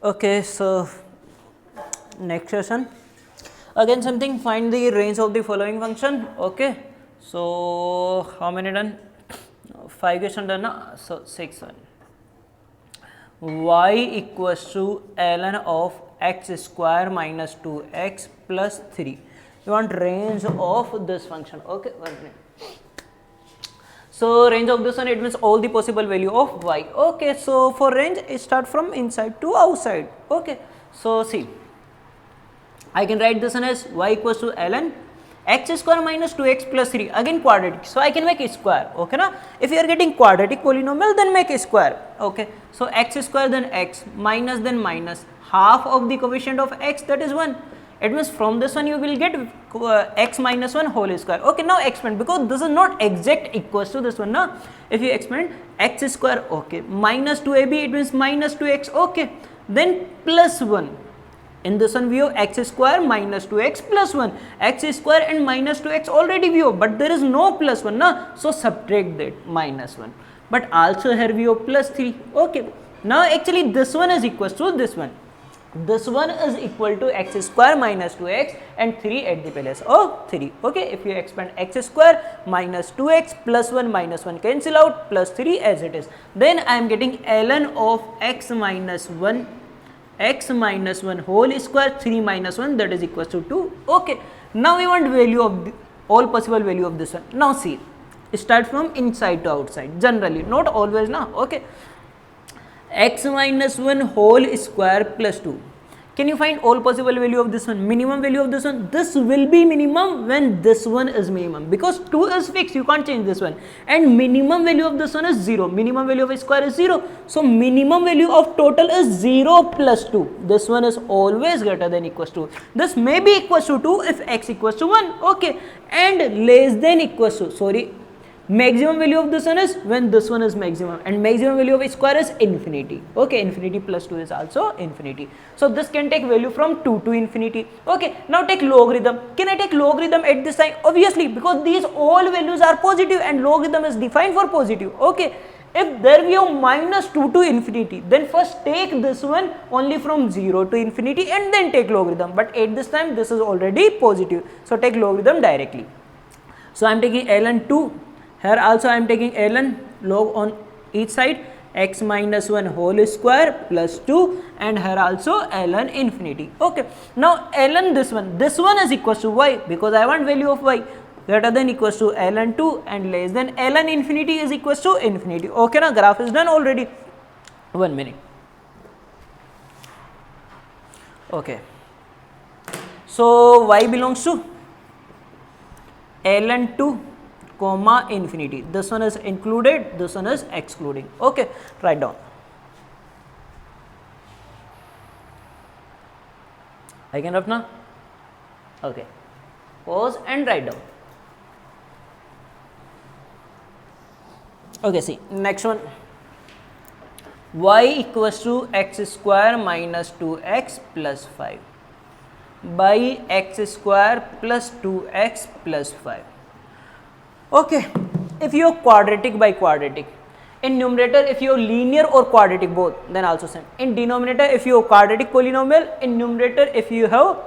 Okay, so next session again something, find the range of the following function. Okay, so how many done? 5 question done na? So 6 one. Y equals to ln of x square minus 2x plus 3. You want range of this function. Okay, one minute. So range of this one, it means all the possible value of y. Okay, so for range it start from inside to outside. Okay, so see, I can write this one as y equals to ln x square minus 2x plus 3, again quadratic, so I can make a square. Okay na, if you are getting quadratic polynomial then make a square. Okay, so x square then x minus then minus half of the coefficient of x, that is 1. It means from this one you will get x minus 1 whole square. Okay, now expand, because this is not exact equals to this one na. If you expand x square, okay, minus 2ab, it means minus 2x. Okay, then plus 1. In this one we have x square minus 2x plus 1. X square and minus 2x already we have, but there is no plus 1 na, so subtract that minus 1. But also here we have plus 3. Okay, now actually this one is equals to this one. This one is equal to x square minus 2x and 3 at the place of 3. Okay, if you expand x square minus 2x plus 1 minus 1 cancel out, plus 3 as it is, then I am getting ln of x minus 1 whole square 3 minus 1, that is equals to 2. Okay, now we want value of the, all possible value of this one. Now see, start from inside to outside, generally, not always na. Okay, x minus 1 whole square plus 2. Can you find all possible value of this one? Minimum value of this one, this will be minimum when this one is minimum, because 2 is fixed, you can't change this one, and minimum value of this one is 0. Minimum value of a square is 0, so minimum value of total is 0 plus 2. This one is always greater than equals to, this may be equals to 2 if x equals to 1. Okay, and less than equals to, sorry, maximum value of this one is when this one is maximum, and maximum value of a square is infinity. Okay, infinity plus 2 is also infinity, so this can take value from 2 to infinity. Okay, now take logarithm. Can I take logarithm at this time? Obviously, because these all values are positive and logarithm is defined for positive. Okay, if there we have minus 2 to infinity, then first take this one only from 0 to infinity and then take logarithm, but at this time this is already positive, so take logarithm directly. So I am taking ln 2. Here also I am taking ln log on each side, x minus 1 whole square plus 2, and here also ln infinity. Okay, now ln this one is equals to y, because I want value of y greater than equals to ln 2 and less than ln infinity is equals to infinity. Okay, now graph is done already. 1 minute. Okay, so y belongs to ln 2 comma infinity. This one is included, this one is excluding. Okay, write down. I can write now? Okay, pause and write down. Okay, see, next one, y equals to x square minus 2x plus 5 by x square plus 2x plus 5. Okay, if you have quadratic by quadratic, in numerator if you have linear or quadratic both, then also same. In denominator if you have quadratic polynomial, in numerator if you have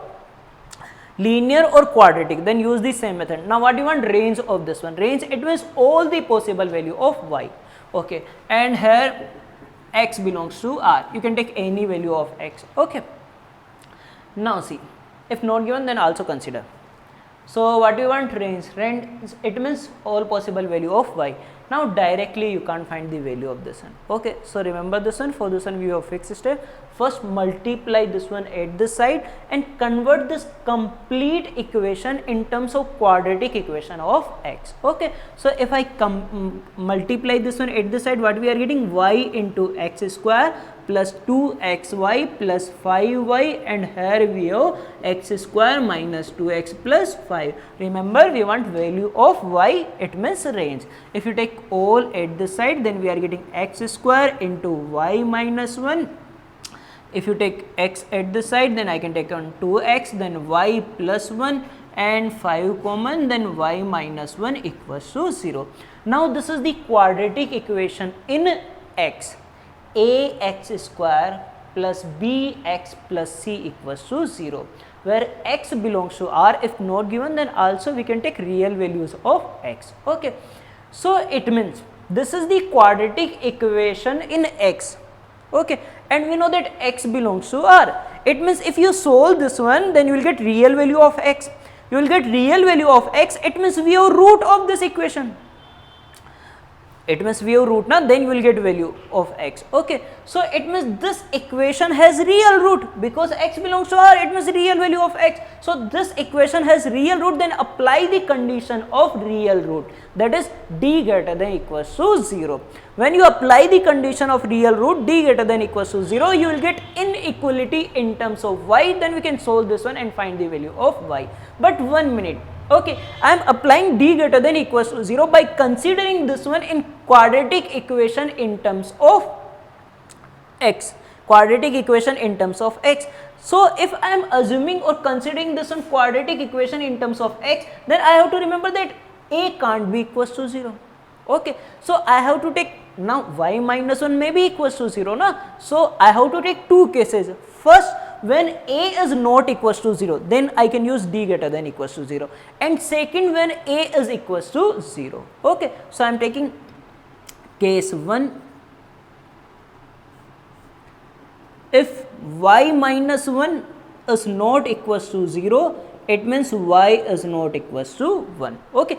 linear or quadratic, then use the same method. Now what do you want? Range of this one. Range, it means all the possible value of y. Okay, and here x belongs to r, you can take any value of x. Okay, now see, if not given then also consider. So what do you want? Range. Range, it means all possible value of y. Now directly you can't find the value of this one. Okay, so remember this one. For this one we have fixed step. First multiply this one at this side and convert this complete equation in terms of quadratic equation of x. Okay, so if I multiply this one at this side, what we are getting? Y into x square plus 2xy plus 5y, and here we have x square minus 2x plus 5. Remember, we want value of y, it means range. If you take all at this side, then we are getting x square into y minus 1. If you take x at this side, then I can take on 2x, then y plus 1 and 5 common, then y minus 1 equals to 0. Now this is the quadratic equation in x. Ax square plus bx plus c equals to 0, where x belongs to R. If not given, then also we can take real values of x. Okay, so it means this is the quadratic equation in x. Okay, and we know that x belongs to R. It means if you solve this one, then you will get real value of x. You will get real value of x. It means we have root of this equation. It means we have root now, then you will get value of x. Okay, so it means this equation has real root because x belongs to R. It means real value of x. So this equation has real root. Then apply the condition of real root, that is d greater than equals to 0. When you apply the condition of real root d greater than equals to 0, you will get inequality in terms of y. Then we can solve this one and find the value of y. But 1 minute. Okay, I am applying d greater than equals to 0 by considering this one in quadratic equation in terms of x. Quadratic equation in terms of x. So if I am assuming or considering this one quadratic equation in terms of x, then I have to remember that a can't be equals to 0. Okay, so I have to take now y minus 1 may be equals to 0 na. So I have to take two cases. First, when a is not equals to 0, then I can use d greater than equals to 0, and second when a is equals to 0. Okay, so I am taking case 1. If y minus 1 is not equals to 0, it means y is not equals to 1. Okay,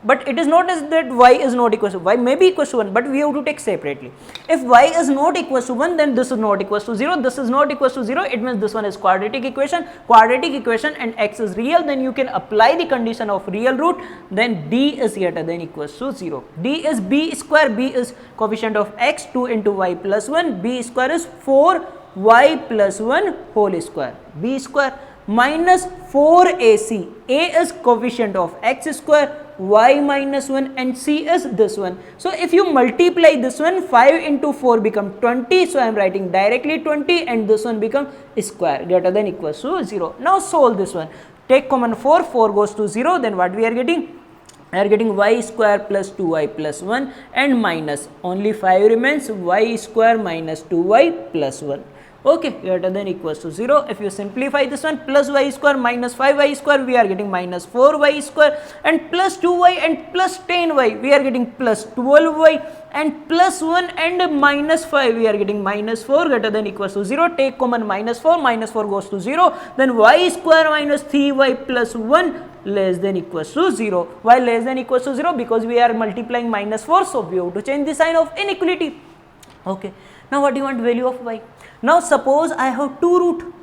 but it is not as that y is not equals to, y may be equals to 1, but we have to take separately. If y is not equals to 1, then this is not equals to 0, this is not equals to 0, it means this one is quadratic equation, and x is real. Then you can apply the condition of real root, then d is greater than equals to 0. D is b square, b is coefficient of x, 2 into y plus 1, b square is 4y plus 1 whole square, b square minus 4ac, a is coefficient of x square, y minus 1, and c is this one. So if you multiply this one, 5 into 4 become 20, so I am writing directly 20, and this one become square greater than equals to 0. Now solve this one, take common 4, 4 goes to 0, then what we are getting? We are getting y square plus 2y plus 1 and minus, only 5 remains, y square minus 2y plus 1. Okay, greater than equals to 0. If you simplify this one, plus y square minus 5y square, we are getting minus 4y square, and plus 2y and plus 10y, we are getting plus 12y, and plus 1 and minus 5, we are getting minus 4 greater than equals to 0. Take common minus 4 goes to 0, then y square minus 3y plus 1 less than equals to 0. Why less than equals to 0? Because we are multiplying minus 4, so we have to change the sign of inequality. Okay, now what do you want value of y? Now suppose I have two root,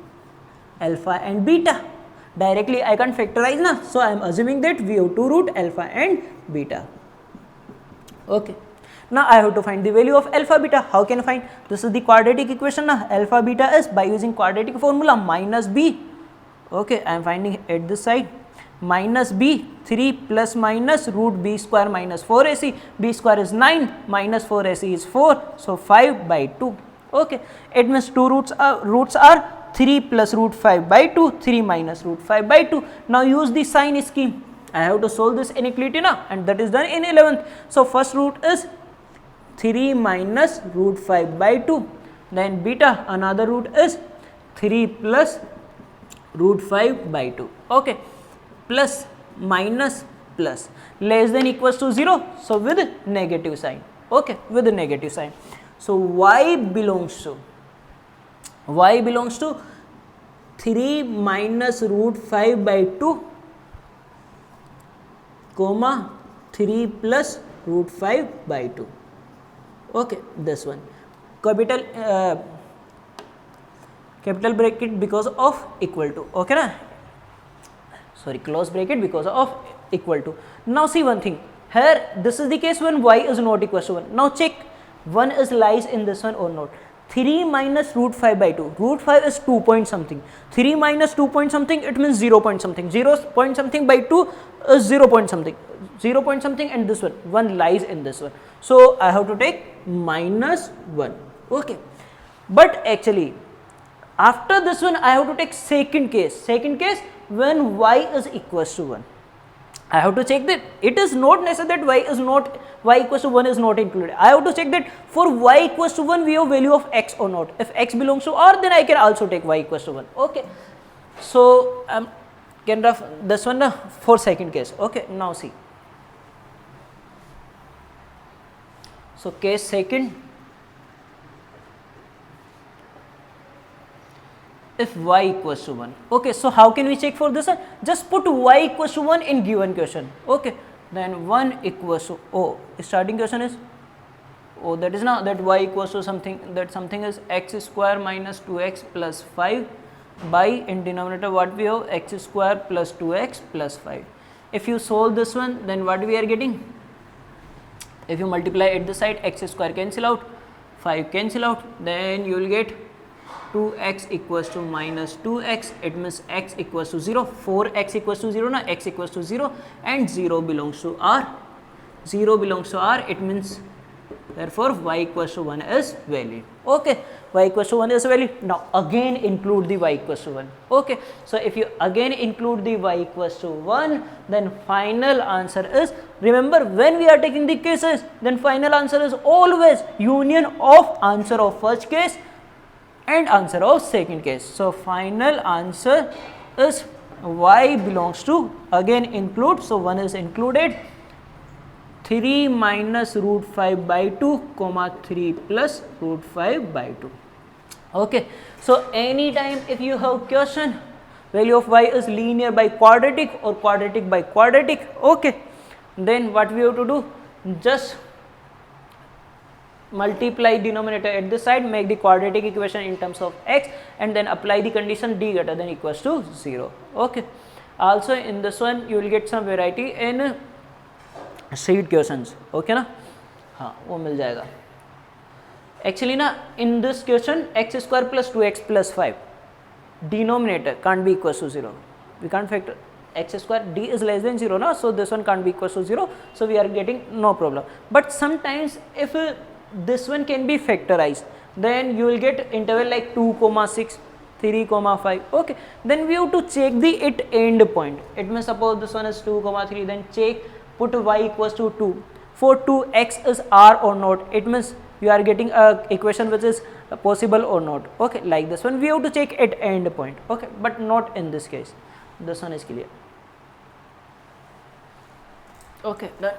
alpha and beta. Directly I can't factorize na, so I am assuming that we have two root alpha and beta. Okay, now I have to find the value of alpha beta. How can I find? This is the quadratic equation na. Alpha beta is by using quadratic formula minus b. Okay, I am finding at this side, minus b, 3 plus minus root b square minus 4ac, b square is 9, minus 4ac is 4, so 5 by 2. Okay, it means two roots are 3 plus root 5 by 2, 3 minus root 5 by 2. Now use the sign scheme. I have to solve this inequality now, and that is done in 11th. So first root is 3 minus root 5 by 2. Then beta, another root is 3 plus root 5 by 2. Okay, plus minus plus less than equals to 0, so with negative sign. Okay, with the negative sign. So y belongs to 3 minus root 5 by 2 comma 3 plus root 5 by 2. Okay, this one capital bracket because of equal to. Okay na? Sorry, close bracket because of equal to. Now see one thing here, this is the case when y is not equal to 1. Now check 1 is lies in this one or not. 3 minus root 5 by 2, root 5 is 2 point something, 3 minus 2 point something, it means 0 point something, 0 point something by 2 is 0 point something, 0 point something, and this one lies in this one. So I have to take minus 1. Okay, but actually after this one I have to take second case when y is equals to 1. I have to check that it is not necessary that y equals to 1 is not included. I have to check that for y equals to 1 we have value of x or not. If x belongs to R, then I can also take y equals to 1. Okay. So can ref this one for second case. Okay. Now see. So case second, if y equals to 1. Okay, so how can we check for this one? Just put y equals to 1 in given question. Okay, then 1 equals to, oh, starting question is, oh, that is now that y equals to something, that something is x square minus 2x plus 5 by, in denominator what we have, x square plus 2x plus 5. If you solve this one, then what we are getting? If you multiply at the side, x square cancel out, 5 cancel out, then you will get 2x equals to minus 2x. It means x equals to 0. 4x equals to 0 now, x equals to 0 and 0 belongs to R. 0 belongs to R. It means therefore y equals to 1 is valid. Okay, y equals to 1 is valid. Now again include the y equals to 1. Okay, so if you again include the y equals to 1, then final answer is, remember when we are taking the cases, then final answer is always union of answer of first case and answer of second case. So final answer is y belongs to, again include, so 1 is included, 3 minus root 5 by 2 comma 3 plus root 5 by 2. Okay, so anytime if you have question value of y is linear by quadratic or quadratic by quadratic, okay, then what we have to do, just multiply denominator at this side, make the quadratic equation in terms of x, and then apply the condition d greater than equals to 0. Okay, also in this one you will get some variety in seat questions. Okay ना, हाँ वो मिल जाएगा. Actually ना in this question x square plus 2x plus 5 denominator can't be equal to 0. We can't factor x square, d is less than 0 now, so this one can't be equal to 0, so we are getting no problem. But sometimes if this one can be factorized, then you will get interval like 2,6, 3,5. Okay, then we have to check the it end point. It means suppose this one is 2,3, then check, put y equals to 2. For 2x is R or not, it means you are getting a equation which is possible or not. Okay, like this one we have to check at end point. Okay, but not in this case. This one is clear. Okay, done.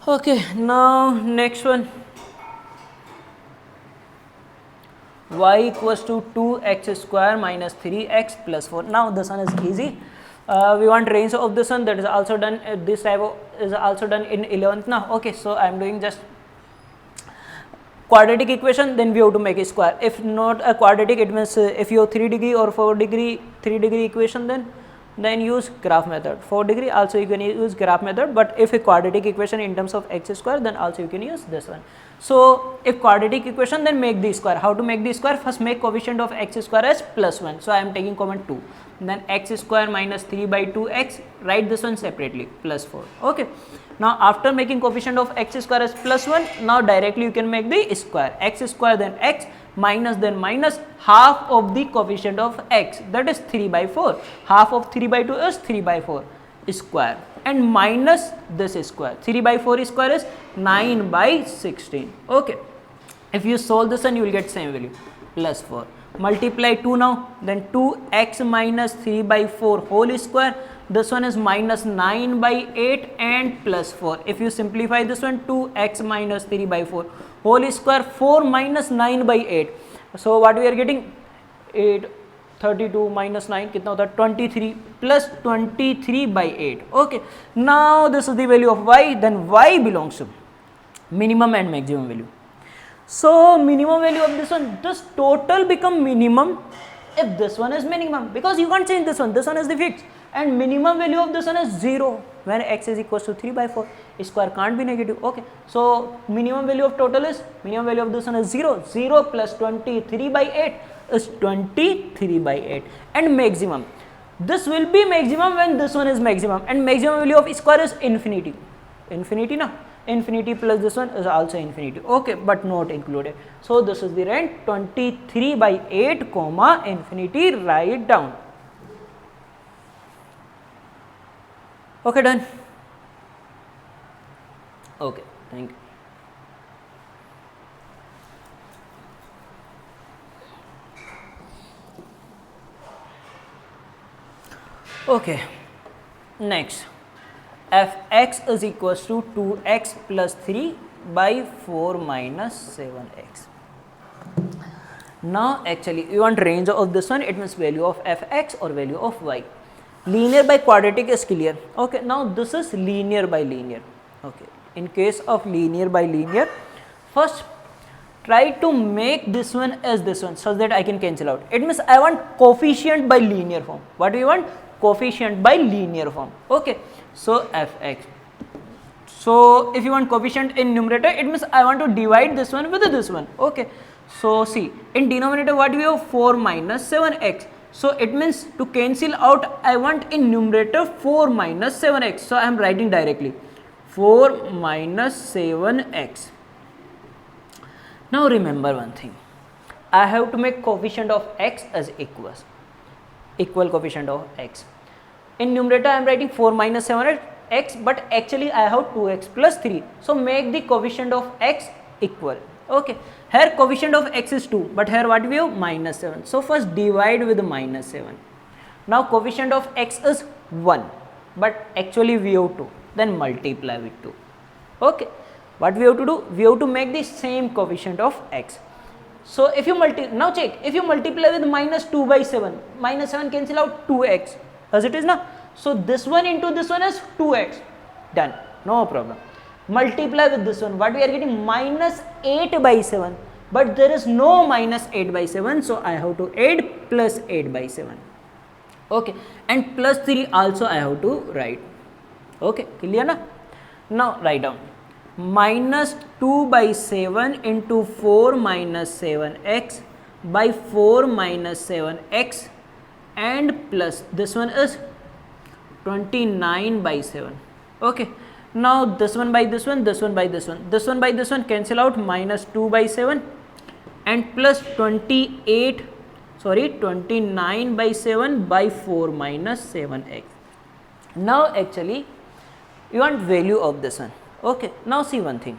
Okay, now next one. Y equals to 2x square minus 3x plus 4. Now this one is easy. We want range of this one, that is also done. This type of is also done in 11th now. Okay, so I am doing just quadratic equation, then we have to make a square. If not a quadratic, it means if you have 3 degree or 4 degree, 3 degree equation, then use graph method. 4 degree also you can use graph method, but if a quadratic equation in terms of x square, then also you can use this one. So if quadratic equation, then make the square. How to make the square? First make coefficient of x square as plus 1. So I am taking common 2. Then x square minus 3 by 2x, write this one separately, plus 4. Okay. Now after making coefficient of x square as plus 1, now directly you can make the square. X square then x, minus then minus half of the coefficient of x, that is 3 by 4. Half of 3 by 2 is 3 by 4 square, and minus this square. 3 by 4 square is 9 by 16. Okay, if you solve this one you will get same value, plus 4. Multiply 2 now, then 2x minus 3 by 4 whole square. This one is minus 9 by 8 and plus 4. If you simplify this one, 2x minus 3 by 4 whole square, 4 minus 9 by 8. So what we are getting, 8, 32 minus 9 kitna hota, 23 plus 23 by 8. Okay, now this is the value of y. Then y belongs to minimum and maximum value. So minimum value of this one, does total become minimum if this one is minimum, because you can't change this one is the fixed, and minimum value of this one is 0 when x is equals to 3 by 4. Square can't be negative. Okay, so minimum value of total is, minimum value of this one is 0. 0 plus 23 by 8 is 23 by 8. And maximum, this will be maximum when this one is maximum, and maximum value of square is infinity. Infinity na, infinity plus this one is also infinity, okay, but not included. So this is the range 23/8 comma infinity, write down. Okay, done. Okay, thank you. Okay, next, fx is equals to 2x plus 3 by 4 minus 7x. Now actually you want range of this one, it means value of fx or value of y. Linear by quadratic is clear. Okay, now this is linear by linear. Okay, in case of linear by linear, first try to make this one as this one such that I can cancel out. It means I want coefficient by linear form. What do you want? Coefficient by linear form. Okay, so fx. So if you want coefficient in numerator, it means I want to divide this one with this one. Okay, so see, in denominator what we have? 4 minus 7x. So it means to cancel out, I want in numerator 4 minus 7x. So I am writing directly 4 minus 7x. Now remember one thing, I have to make coefficient of x as equal coefficient of x. In numerator I am writing 4 minus 7x, but actually I have 2x plus 3. So make the coefficient of x equal. Okay, here coefficient of x is 2, but here what we have? Minus 7. So first divide with minus 7. Now coefficient of x is 1, but actually we have 2. Then multiply with 2. Okay, what we have to do? We have to make the same coefficient of x. So if you now check, if you multiply with minus 2 by 7, minus 7 cancel out 2x as it is now. So this one into this one is 2x, done, no problem. Multiply with this one, what we are getting? Minus 8 by 7, but there is no minus 8 by 7, so I have to add plus 8 by 7. Okay, and plus 3 also I have to write. Okay, clear na? Now write down minus 2 by 7 into 4 minus 7x by 4 minus 7x and plus this one is 29 by 7. Okay, now this one by this one, this one by this one, this one by this one cancel out, minus 2 by 7 and plus 29 by 7 by 4 minus 7x. Now actually you want value of this one. Okay, now see one thing,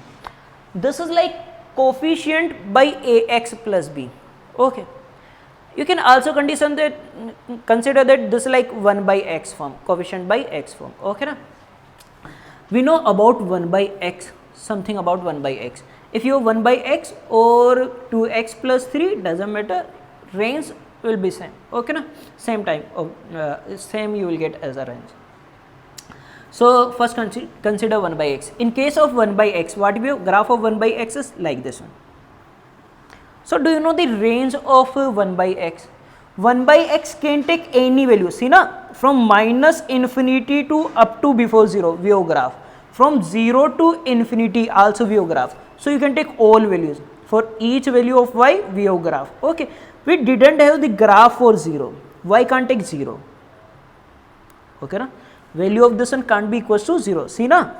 this is like coefficient by ax plus b. Okay, you can also consider that this is like 1 by x form, coefficient by x form. Okay na? We know about 1 by x, something about 1 by x. If you have 1 by x or 2x plus 3, doesn't matter, range will be same. Okay na? Same time of same you will get as a range. So first consider 1 by x. In case of 1 by x, what we have? Graph of 1 by x is like this one. So do you know the range of 1 by x? 1 by x can take any value. See na, from minus infinity to up to before 0 we have graph. From 0 to infinity also we have graph. So you can take all values. For each value of y we have graph. Okay, we didn't have the graph for 0. Y can't take 0. Okay na? Value of this one can't be equals to 0. See na,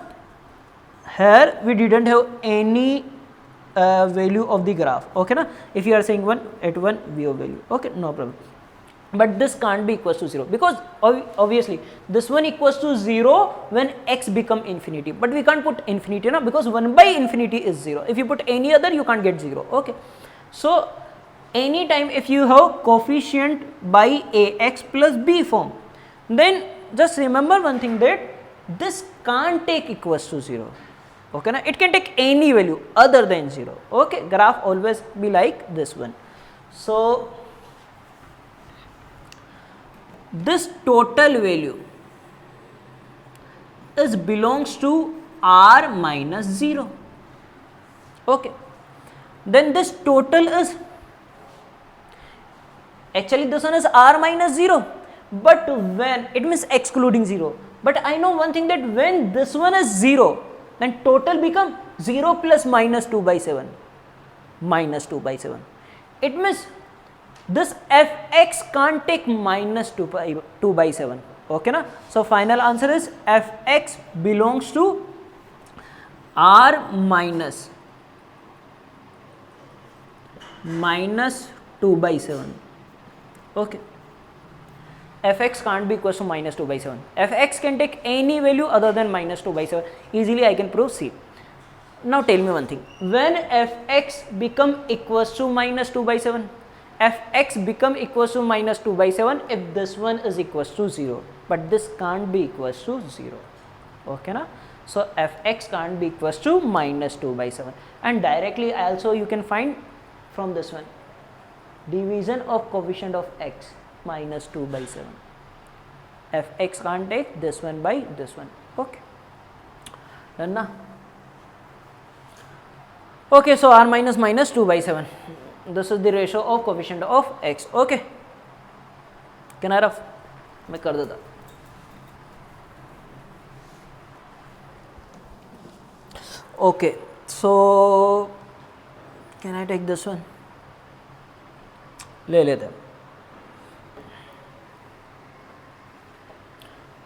here we didn't have any value of the graph. Okay na, if you are saying 1 at 1 we have value. Okay, no problem, but this can't be equals to 0 because obviously this one equals to 0 when x become infinity, but we can't put infinity na, because 1 by infinity is 0. If you put any other you can't get 0. Okay, so anytime if you have coefficient by ax plus b form, then just remember one thing, that this can't take equals to 0. Okay na, it can take any value other than 0. Okay, graph always be like this one. So this total value is belongs to r minus 0. Okay, then this total is actually this one is r minus 0, but when it means excluding 0, but I know one thing, that when this one is 0, then total become 0 plus minus 2 by 7, minus 2 by 7. It means this fx can't take minus 2 by 7. Okay na, so final answer is fx belongs to r minus 2 by 7. Okay, fx can't be equals to minus 2 by 7. Fx can take any value other than minus 2 by 7. Easily I can prove C. Now tell me one thing, when fx become equals to minus 2 by 7, fx become equals to minus 2 by 7 if this one is equals to 0, but this can't be equals to 0. Okay na? So fx can't be equals to minus 2 by 7, and directly also you can find from this one, division of coefficient of x minus 2 by 7. Fx can't take this one by this one. Okay, done na? Okay, so r minus 2 by 7. This is the ratio of coefficient of x. Okay, can I rough मैं कर देता. Okay, so can I take this one? ले लेते हैं.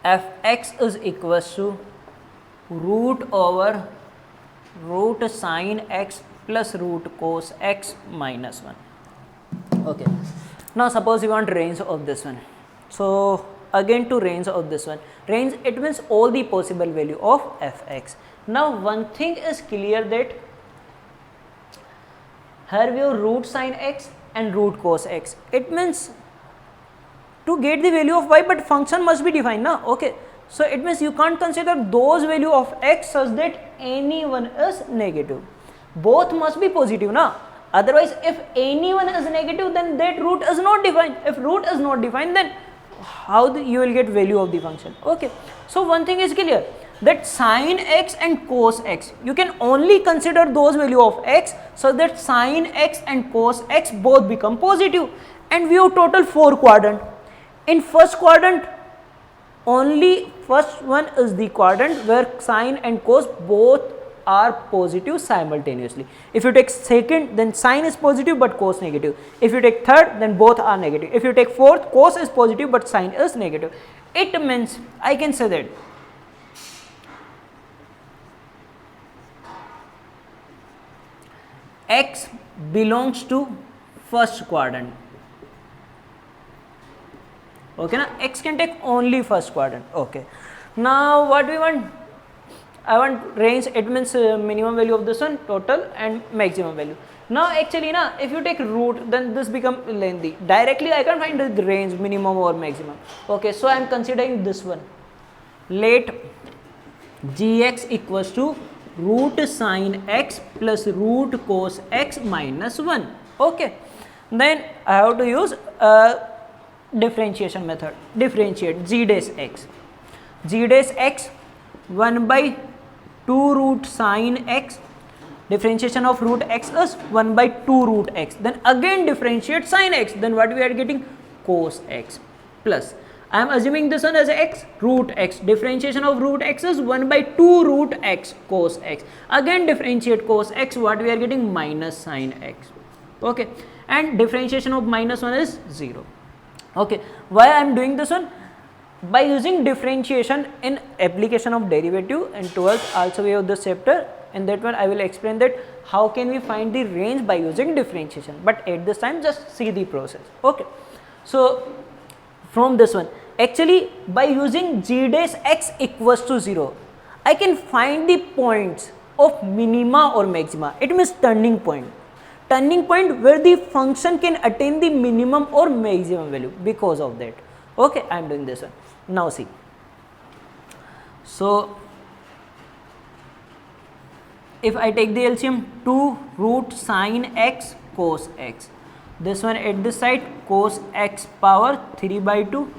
fx is equals to root over root sin x plus root cos x minus 1. Okay, now suppose you want range of this one. So again, to range of this one, range, it means all the possible value of fx. Now one thing is clear, that here we have root sin x and root cos x. It means to get the value of y, but function must be defined na. Okay, so it means you can't consider those value of x such that any one is negative. Both must be positive na. Otherwise, if any one is negative, then that root is not defined. If root is not defined, then how you will get value of the function. Okay, so one thing is clear, that sin x and cos x, you can only consider those value of x so that sin x and cos x both become positive. And we have total 4 quadrant. In first quadrant, only first one is the quadrant where sin and cos both are positive simultaneously. If you take second, then sin is positive but cos negative. If you take third, then both are negative. If you take fourth, cos is positive but sin is negative. It means I can say that x belongs to first quadrant. Okay na, x can take only first quadrant. Okay, now what we want, I want range, it means minimum value of this one, total, and maximum value. Now actually na, if you take root, then this become lengthy. Directly I can find the range, minimum or maximum. Okay, so I am considering this one. Let gx equals to root sin x plus root cos x minus 1. Okay, then I have to use differentiation method. Differentiate g dash x. G dash x 1 by 2 root sin x. Differentiation of root x is 1 by 2 root x. Then again differentiate sin x. Then what we are getting? Cos x plus. I am assuming this one as x, root x. Differentiation of root x is 1 by 2 root x cos x. Again differentiate cos x. What we are getting? Minus sin x. Okay, and differentiation of minus 1 is 0. Okay, why I am doing this one? By using differentiation in application of derivative, and 12th also we have this chapter. In that one I will explain that how can we find the range by using differentiation. But at this time just see the process. Okay, so from this one, actually by using g dash x equals to 0, I can find the points of minima or maxima. It means turning point. Turning point where the function can attain the minimum or maximum value because of that. Okay, I am doing this one. Now see. So if I take the LCM, 2 root sin x cos x. This one at this side cos x power 3 by 2,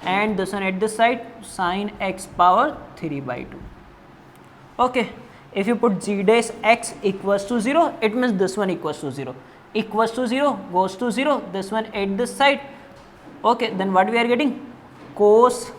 and this one at this side sin x power 3 by 2. Okay, if you put g dash x equals to 0, it means this one equals to 0. Equals to 0 goes to 0, this one at this side. Okay, then what we are getting? Cos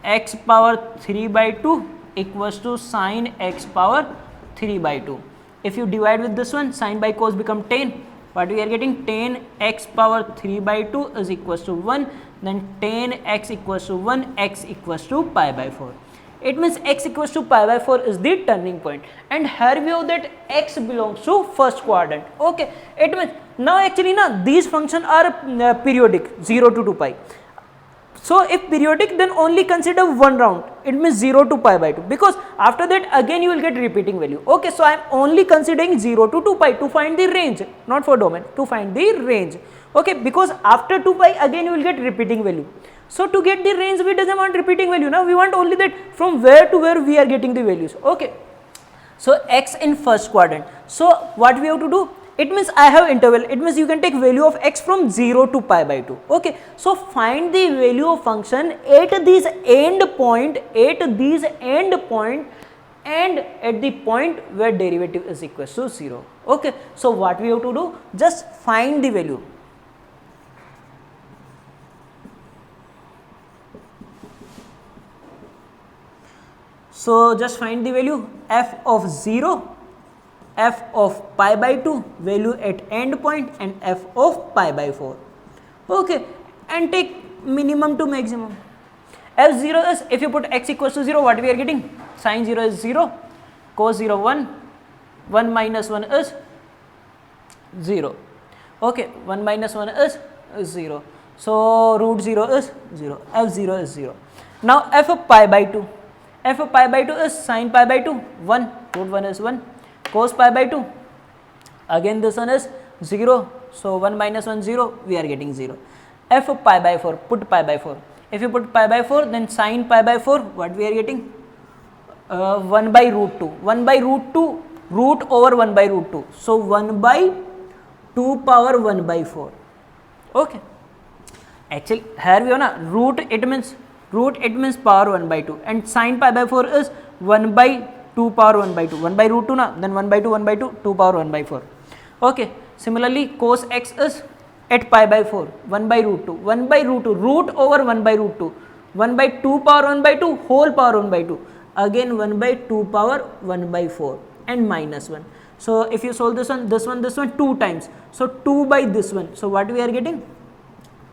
x power 3 by 2 equals to sin x power 3 by 2. If you divide with this one, sin by cos become tan. What we are getting? Tan x power 3 by 2 is equals to 1. Then tan x equals to 1, x equals to pi by 4. It means x equals to pi by 4 is the turning point, and here we have that x belongs to first quadrant. Okay, it means now actually these functions are periodic 0 to 2 pi. So if periodic, then only consider one round, it means 0 to pi by 2, because after that again you will get repeating value. Okay, so I am only considering 0 to 2 pi to find the range, not for domain, to find the range. Okay, because after 2 pi again you will get repeating value. So to get the range, we doesn't want repeating value, now we want only that from where to where we are getting the values. Okay, so x in first quadrant. So what we have to do? It means I have interval, it means you can take value of x from 0 to pi by 2. Okay, so find the value of function at this end point, and at the point where derivative is equal to 0. Okay, so what we have to do? Just find the value. So just find the value f of 0, f of pi by 2, value at end point, and f of pi by 4. Okay, and take minimum to maximum. f0 is, if you put x equals to 0, what we are getting? Sin 0 is 0, cos 0 1, 1 minus 1 is 0. Okay, 1 minus 1 is 0. So root 0 is 0, f0 is 0. Now f of pi by 2. F of pi by 2 is sin pi by 2, 1, root 1 is 1, cos pi by 2, again this one is 0, so 1 minus 1 0, we are getting 0. F of pi by 4, put pi by 4. If you put pi by 4, then sin pi by 4, what we are getting? 1 by root 2, 1 by root 2, root over 1 by root 2, so 1 by 2 power 1 by 4. Okay, actually here we have root, it means power 1 by 2, and sin pi by 4 is 1 by 2 power 1 by 2, 1 by root 2 then 1 by 2, 1 by 2, 2 power 1 by 4. Okay, similarly cos x is at pi by 4, 1 by root 2, 1 by root 2, root over 1 by root 2, 1 by 2 power 1 by 2, whole power 1 by 2, again 1 by 2 power 1 by 4, and minus 1. So if you solve this one 2 times, so 2 by this one, so what we are getting?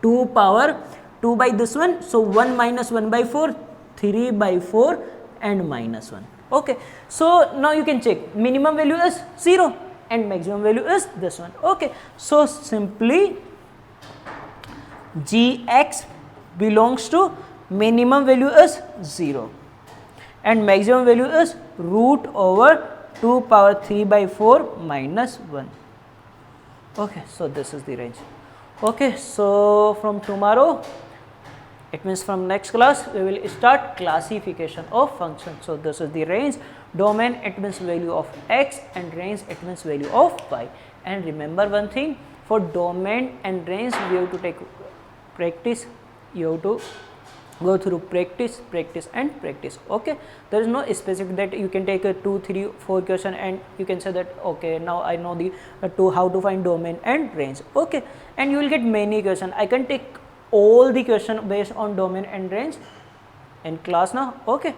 2 power 2 by this one, so 1 minus 1 by 4, 3 by 4, and minus 1. Okay, so now you can check, minimum value is 0 and maximum value is this one. Okay, so simply gx belongs to minimum value is 0 and maximum value is root over 2 power 3 by 4 minus 1. Okay, so this is the range. Okay, so from tomorrow, it means from next class, we will start classification of functions. So this is the range, domain it means value of x, and range it means value of y. And remember one thing, for domain and range we have to take practice, you have to go through practice and practice. Okay, there is no specific that you can take a 2, 3, 4 question and you can say that okay, now I know the how to find domain and range. Okay, and you will get many questions. I can take all the question based on domain and range in class now. Okay,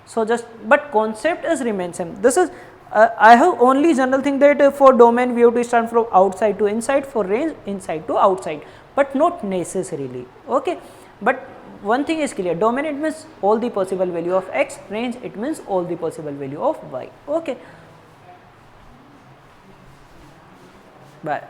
so just, but concept is remain same. This is I have only general thing that for domain we have to start from outside to inside, for range inside to outside, but not necessarily. Okay, but one thing is clear, domain it means all the possible value of x, range it means all the possible value of y. Okay, bye.